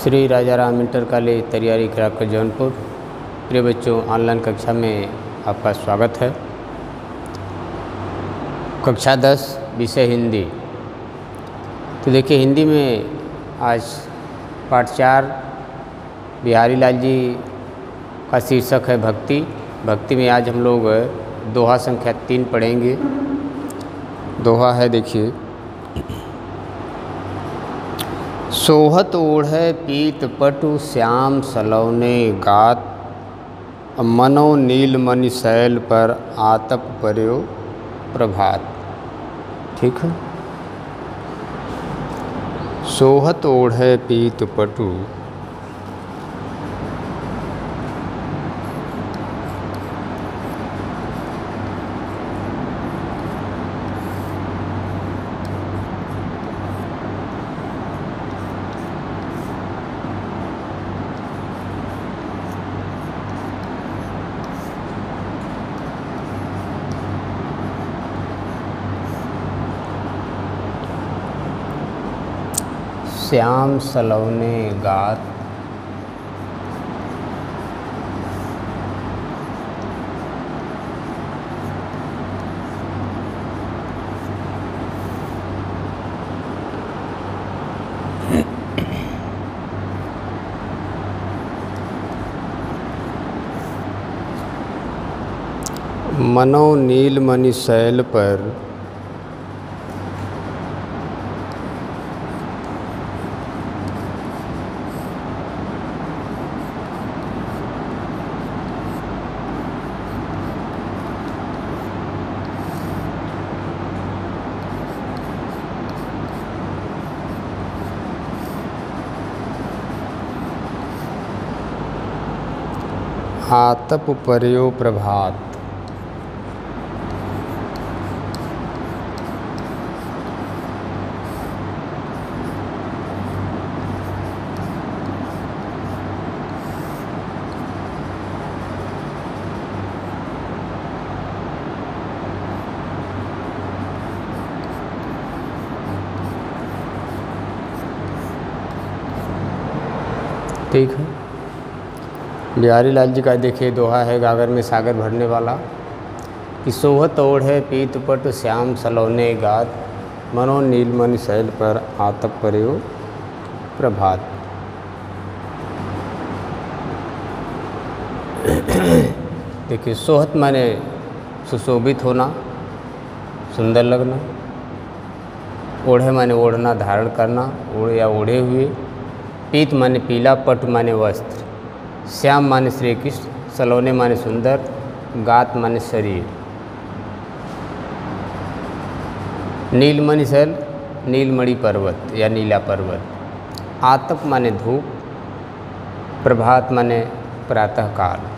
श्री राजा Ram inter college तैयारी कराकर जौनपुर। प्रिय बच्चों, ऑनलाइन कक्षा में आपका स्वागत है। कक्षा 10 विषय हिंदी। तो देखिए, हिंदी में आज पाठ 4 बिहारी लाल जी का शीर्षक है भक्ति। भक्ति में आज हम लोग दोहा संख्या 3 पढ़ेंगे। दोहा है, देखिए, सोहत ओढ़े पीत पटु श्याम सलौने गात, मनो नीलमणि शैल पर आतप पर्यो प्रभात। ठीक है। सोहत ओढ़े पीत पटु श्याम सलौने गात, मनो नीलमणि शैल पर आतप पर्यो प्रभात। ठीक है। बिहारी लाल जी का देखिए दोहा है, गागर में सागर भरने वाला, कि सोहत ओढ़े पीत पट श्याम सलौने गात, मनो नीलमणि शैल पर आतप पर्यो प्रभात। देखिए, सोहत माने सुशोभित होना, सुंदर लगना। ओढ़े माने ओढ़ना, धारण करना, ओढ़े या ओढ़े हुए। पीत माने पीला, पट माने वस्त्र। श्याम माने श्री कृष्ण, सलौने माने सुंदर, गात माने शरीर। नीलमणि शैल, नीलमणि पर्वत या नीला पर्वत। आतप माने धूप, प्रभात माने प्रातःकाल।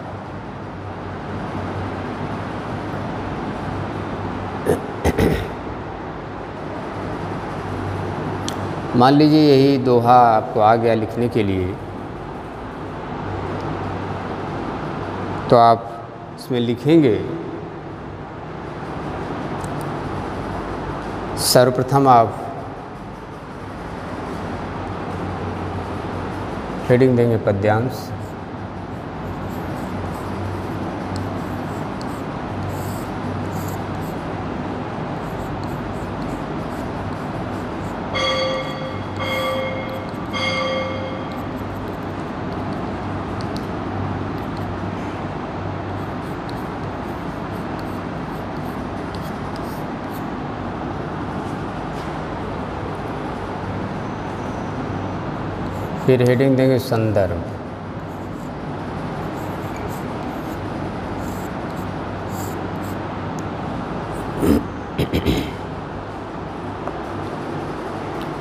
मान लीजिए यही दोहा आपको आ गया लिखने के लिए, तो आप इसमें लिखेंगे, सर्वप्रथम आप हेडिंग देंगे पद्यांश। फिर हेडिंग देंगे संदर्भ।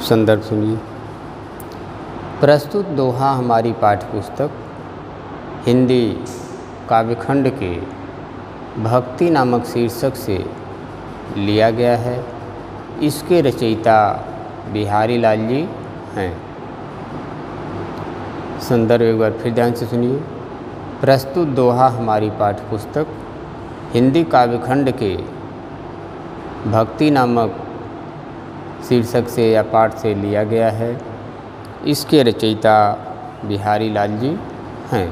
संदर्भ सुनिए। प्रस्तुत दोहा हमारी पाठ्यपुस्तक हिंदी काव्यखंड के भक्ति नामक शीर्षक से लिया गया है। इसके रचयिता बिहारी लाल जी हैं। संदर्भ एक बार फिर ध्यान से सुनिए। प्रस्तुत दोहा हमारी पाठ्यपुस्तक हिंदी काव्यखंड के भक्ति नामक शीर्षक से या पाठ से लिया गया है। इसके रचयिता बिहारी लाल जी हैं।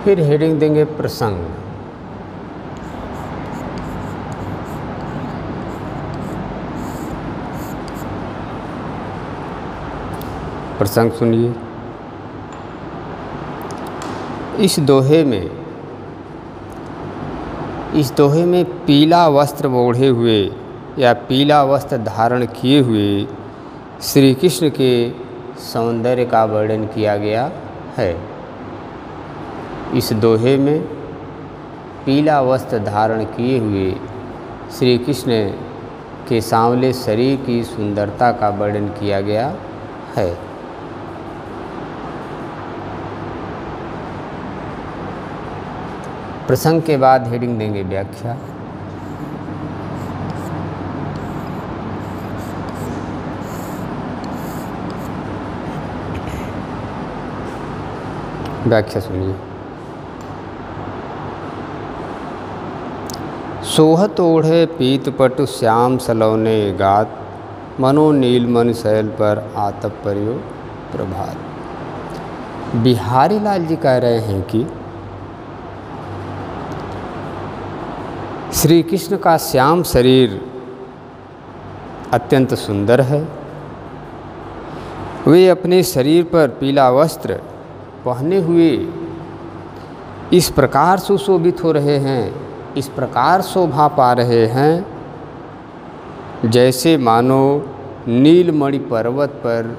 फिर हेडिंग देंगे प्रसंग। प्रसंग सुनिए। इस दोहे में पीला वस्त्र ओढ़े हुए या पीला वस्त्र धारण किए हुए श्री कृष्ण के सौंदर्य का वर्णन किया गया है। इस दोहे में पीला वस्त्र धारण किए हुए श्री कृष्ण के सांवले शरीर की सुंदरता का वर्णन किया गया है। प्रसंग के बाद हेडिंग देंगे व्याख्या। व्याख्या सुनिए। सोहत ओढ़े पीतपट श्याम सलौने गात, मनो नील मन शैल पर आतप पर्यो प्रभात। बिहारी लाल जी कह रहे हैं कि श्री कृष्ण का श्याम शरीर अत्यंत सुंदर है। वे अपने शरीर पर पीला वस्त्र पहने हुए इस प्रकार सुशोभित हो रहे हैं, इस प्रकार शोभा पा रहे हैं, जैसे मानो नीलमणि पर्वत पर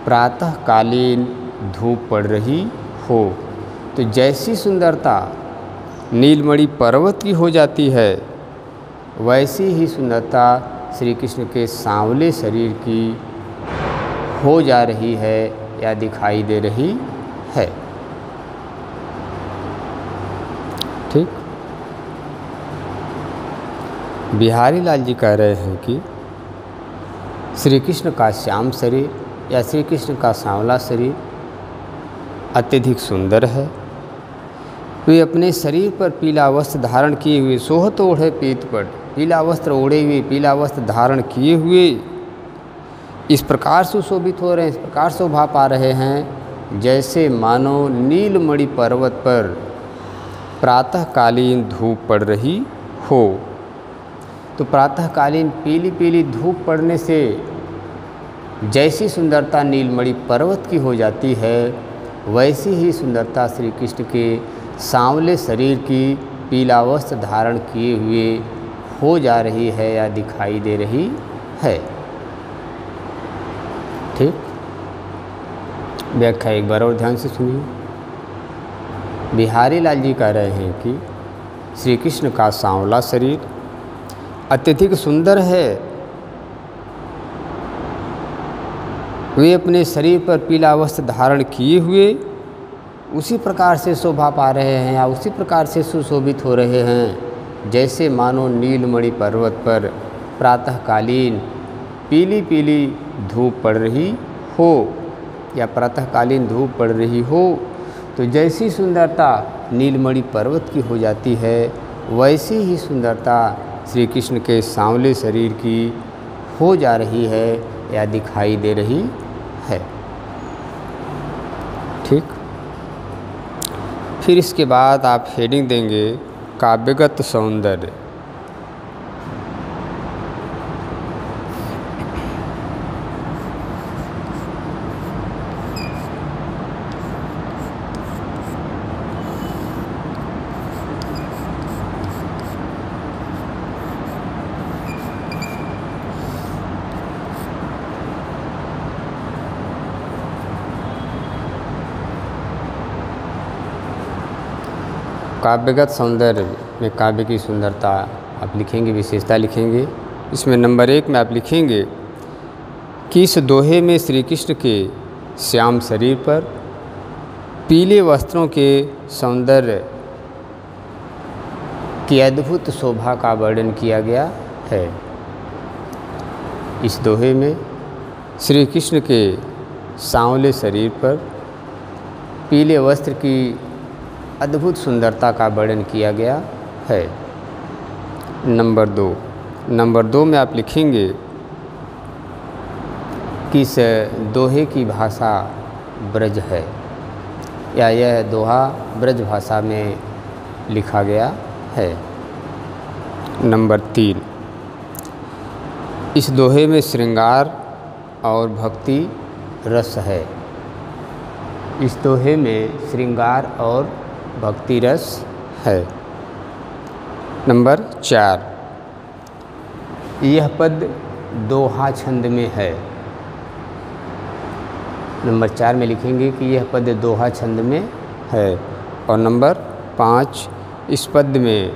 प्रातःकालीन धूप पड़ रही हो। तो जैसी सुंदरता नीलमणि पर्वत की हो जाती है, वैसी ही सुंदरता श्री कृष्ण के सांवले शरीर की हो जा रही है या दिखाई दे रही है। ठीक। बिहारी लाल जी कह रहे हैं कि श्री कृष्ण का श्याम शरीर या श्री कृष्ण का सांवला शरीर अत्यधिक सुंदर है। वे अपने शरीर पर पीला वस्त्र धारण किए हुए, सोहत ओढ़े पीतपट, पीला वस्त्र ओढ़े हुए, पीला वस्त्र धारण किए हुए इस प्रकार सुशोभित हो रहे हैं, इस प्रकार शोभा पा रहे हैं, जैसे मानो नीलमणि पर्वत पर प्रातःकालीन धूप पड़ रही हो। तो प्रातःकालीन पीली पीली धूप पड़ने से जैसी सुंदरता नीलमणि पर्वत की हो जाती है, वैसी ही सुंदरता श्री कृष्ण के सांवले शरीर की पीला वस्त्र धारण किए हुए हो जा रही है या दिखाई दे रही है। ठीक। व्याख्या एक बार और ध्यान से सुनिए। बिहारी लाल जी कह रहे हैं कि श्री कृष्ण का सांवला शरीर अत्यधिक सुंदर है। वे अपने शरीर पर पीला वस्त्र धारण किए हुए उसी प्रकार से शोभा पा रहे हैं या उसी प्रकार से सुशोभित हो रहे हैं, जैसे मानो नीलमणि पर्वत पर प्रातःकालीन पीली पीली धूप पड़ रही हो या प्रातःकालीन धूप पड़ रही हो। तो जैसी सुंदरता नीलमणि पर्वत की हो जाती है, वैसी ही सुंदरता श्री कृष्ण के सांवले शरीर की हो जा रही है या दिखाई दे रही है। ठीक। फिर इसके बाद आप हेडिंग देंगे काव्यगत सौंदर्य। काव्यगत सौंदर्य में काव्य की सुंदरता आप लिखेंगे, विशेषता लिखेंगे। इसमें नंबर 1 में आप लिखेंगे कि इस दोहे में श्री कृष्ण के श्याम शरीर पर पीले वस्त्रों के सौंदर्य की अद्भुत शोभा का वर्णन किया गया है। इस दोहे में श्री कृष्ण के सांवले शरीर पर पीले वस्त्र की अद्भुत सुंदरता का वर्णन किया गया है। नंबर 2 में आप लिखेंगे किस दोहे की भाषा ब्रज है, या यह दोहा ब्रज भाषा में लिखा गया है। नंबर 3, इस दोहे में श्रृंगार और भक्ति रस है। इस दोहे में श्रृंगार और भक्ति रस है। नंबर 4, यह पद दोहा छंद में है। नंबर 4 में लिखेंगे कि यह पद दोहा छंद में है। और नंबर 5, इस पद में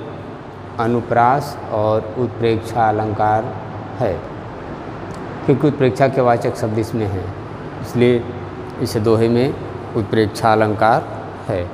अनुप्रास और उत्प्रेक्षा अलंकार है, क्योंकि उत्प्रेक्षा के वाचक शब्द इसमें हैं, इसलिए इस दोहे में उत्प्रेक्षा अलंकार है।